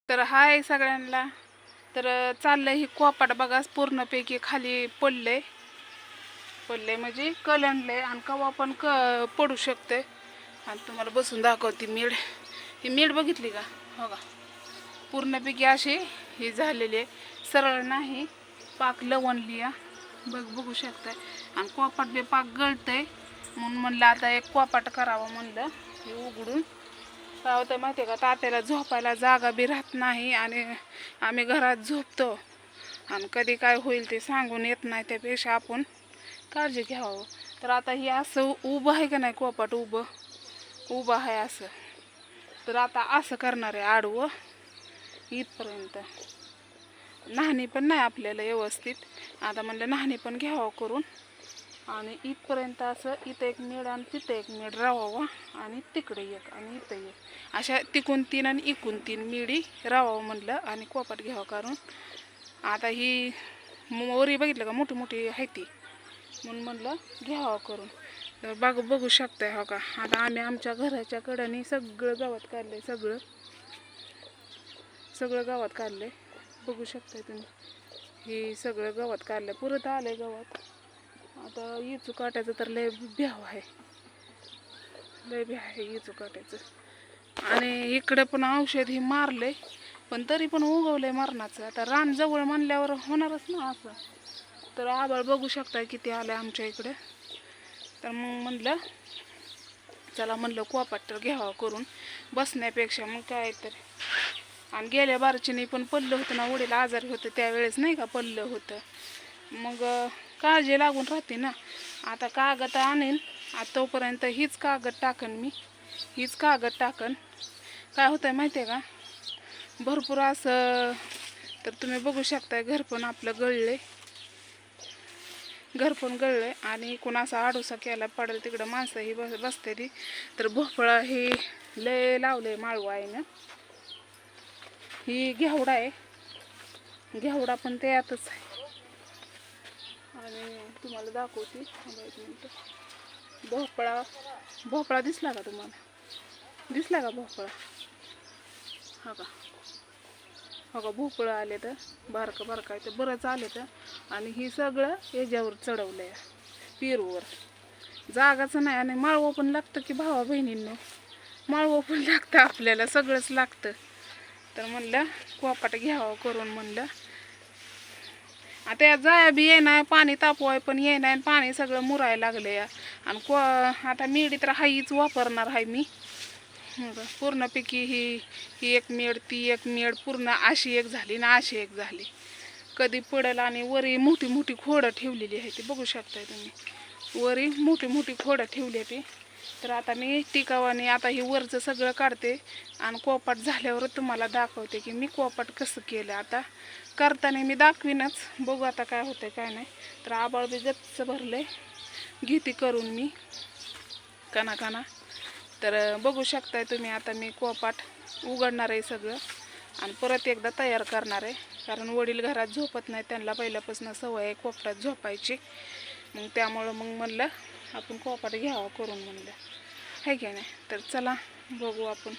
तर हाय सगळ्यांना. तर चाललंय ही कोपाट बघा पूर्णपैकी खाली पडले म्हणजे कलंडले आणि कवा पण पडू शकते. आणि तुम्हाला बसून दाखवते मीड. ही मीड बघितली का? हो का, पूर्णपैकी अशी ही झालेली आहे, सरळ नाही, पाक लवणली बघू शकताय. आणि कोपाट बी पाक गळतंय म्हणून म्हणलं आता एक कोपाट करावं म्हणलं. हे उघडून काय होतं माहिती आहे का, तात्याला झोपायला जागा बी राहत नाही आणि आम्ही घरात झोपतो आणि कधी काय होईल ते सांगून येत नाही, त्यापेक्षा आपण काळजी घ्यावं. तर आता ही असं उभं आहे का नाही, कोपाट उभं आहे असं. तर आता असं करणार आहे आडवं इथपर्यंत. न्हाणी पण नाही आपल्याला व्यवस्थित. आता म्हणलं न्हाणी पण घ्यावं करून आणि इथपर्यंत असं, इथं एक मेड आणि तिथं एक मेड राहावं आणि तिकडे एक आणि इथं एक, अशा तिकून 3 आणि इकून 3 मिडी राहावं म्हणलं आणि कोपाट घ्यावं करून. आता ही मोरी बघितलं का, मोठी मोठी आहे ती, म्हणून म्हणलं घ्यावं करून. तर बघू शकताय हो का. आता आम्ही आमच्या घराच्या कडेने सगळं गावात काढलंय, सगळं गावात काढलंय, बघू शकताय तुम्ही. हे सगळं गावात काढलं, पुरत आलंय गावात. आता इचू काट्याचं तर लय भ्याव आहे, इचू काट्याचं. आणि इकडे पण औषध ही मारले, पण तरी पण उगवलंय मरणाचं. आता रान जवळ म्हणल्यावर होणारच ना असं. तर आभाळ बघू शकताय किती आलं आमच्या इकडे. तर मग म्हणलं चला, म्हणलं कोपाट तर घ्यावं करून बसण्यापेक्षा, मग काय तर. आणि गेल्या बारचीने पण पडलं होतं ना, वडील आजारी होतं त्यावेळेस नाही का, पडलं होतं. मग काळजी लागून राहते ना. आता कागद आणेन, आता तोपर्यंत हीच कागद टाकन. काय होतंय माहिती आहे का, भरपूर असं. तर तुम्ही बघू शकताय घर पण गळलंय आणि कोणाचा आडूसा केला पडेल तिकडं माणसं ही बसते ती. तर भोपळा ही लय लावलंय माळवा आहे ना. ही घेवडा आहे, घेवडा पण ते आतच आहे. आणि तुम्हाला दाखवते, एक मिनिट. भोपळा दिसला का तुम्हाला? दिसला का भोपळा? हो का, भोपळा आले तर बारकं आहे तर बरंच आले तर. आणि ही सगळं याच्यावर चढवलंय, पेरूवर. जागाच नाही. आणि माळवं पण लागतं की भावा बहिणींनो, माळवं पण लागतं आपल्याला, सगळंच लागतं. तर म्हणलं कोपाट घ्यावं करून म्हणलं. आता या जाया बी ये नाही, पाणी तापवाय पण ये नाही, पाणी सगळं मुरायला लागलं या. आणि आता मिडी तर हाईच वापरणार आहे मी पूर्णपैकी. ही एक मेड, ती एक मेड, पूर्ण अशी एक झाली ना अशी एक झाली. कधी पडेल. आणि वरी मोठी मोठी खोडं ठेवलेली आहे, ती बघू शकताय तुम्ही. वरी मोठी मोठी खोडं ठेवली ती. तर आता मी टिकावाने आता ही वरचं सगळं काढते आणि कोपाट झाल्यावर तुम्हाला दाखवते की मी कोपाट कसं केलं. आता करताना मी दाखवीनच, बघू आता काय होतंय काय नाही. तर आबाळ बी गच्च भरलंय, घेते करून मी काना. तर बघू शकताय तुम्ही. आता मी कोपाट उघडणार आहे सगळं आणि परत एकदा तयार करणार आहे, कारण वडील घरात झोपत नाही, त्यांना पहिल्यापासून सवय आहे कोपऱ्यात झोपायची. मग त्यामुळं मग म्हणलं आपण कोपाट घ्यावं करून म्हणलं, आहे की नाही. तर चला बघू आपण.